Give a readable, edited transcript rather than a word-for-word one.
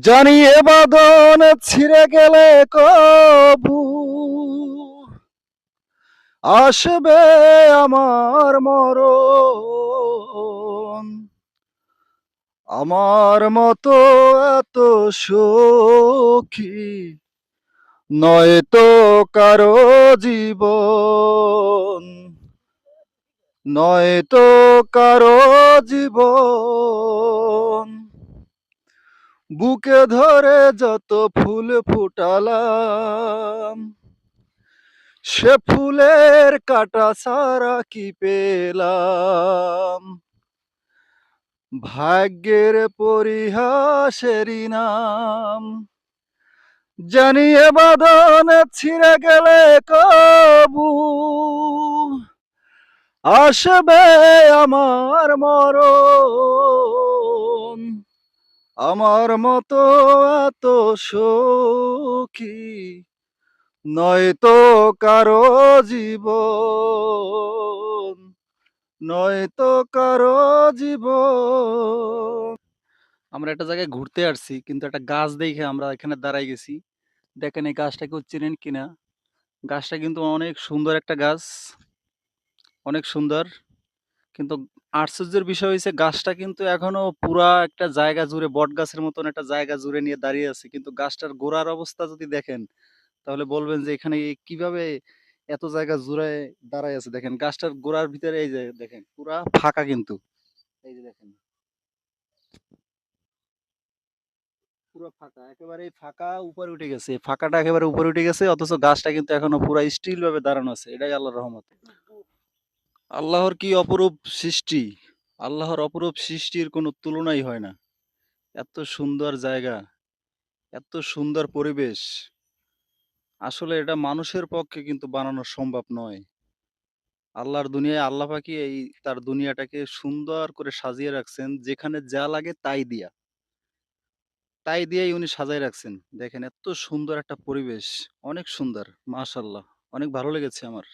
জানিয়ে বাদন ছিঁড়ে গেলে কবু আসবে আমার মরণ। আমার মতো এত সখী নয়তো কারো জীবন, নয়তো কারো জীবন। বুকে ধরে যত ফুল ফুটালাম, সে ফুলের কাটা ছাড়া কি পেলাম। ভাগ্যের পরিহাসেরই নাম। জানিয়ে বাঁধন ছিঁড়ে গেলে কবু আসবে আমার মরণ। আমার মতো এত সখী নয়তো কারো জীবন, নয়তো কারো জীবন। আমরা একটা জায়গায় ঘুরতে আসছি, কিন্তু একটা গাছ দেখে আমরা এখানে দাঁড়াই গেছি। দেখেন এই গাছটা কেউ চেনেন কিনা। গাছটা কিন্তু অনেক সুন্দর একটা গাছ, অনেক সুন্দর। কিন্তু আশ্চর্যের বিষয় হয়েছে গাছটা কিন্তু এখনো পুরা একটা জায়গা জুড়ে বট গাছের মতন একটা জায়গা জুড়ে নিয়ে দাঁড়িয়ে আছে, কিন্তু গাছটার গোড়ার অবস্থা যদি দেখেন তাহলে বলবেন যে এখানে কিভাবে এত জায়গা জুড়ে দাঁড়ায় আছে। দেখেন গাছটার গোড়ার ভিতরে এই যে দেখেন পুরা ফাঁকা, কিন্তু এই যে দেখেন পুরো ফাঁকা, একেবারে ফাঁকা উপরে উঠে গেছে, ফাঁকাটা একেবারে উপরে উঠে গেছে, অথচ গাছটা কিন্তু এখনো পুরা স্টিল ভাবে দাঁড়ানো আছে। এটাই আল্লাহর রহমত। আল্লাহর কি অপরূপ সৃষ্টি! আল্লাহর অপরূপ সৃষ্টির কোনো তুলনাই হয় না। এত সুন্দর জায়গা, এত সুন্দর পরিবেশ, আসলে এটা মানুষের পক্ষে কিন্তু বানানো সম্ভব নয়। আল্লাহর দুনিয়ায় আল্লাহ পাকি এই তার দুনিয়াটাকে সুন্দর করে সাজিয়ে রাখছেন, যেখানে যা লাগে তাই দিয়া, তাই দিয়েই উনি সাজায় রাখছেন। দেখেন এত সুন্দর একটা পরিবেশ, অনেক সুন্দর, মাশাআল্লাহ। অনেক ভালো লেগেছে আমার।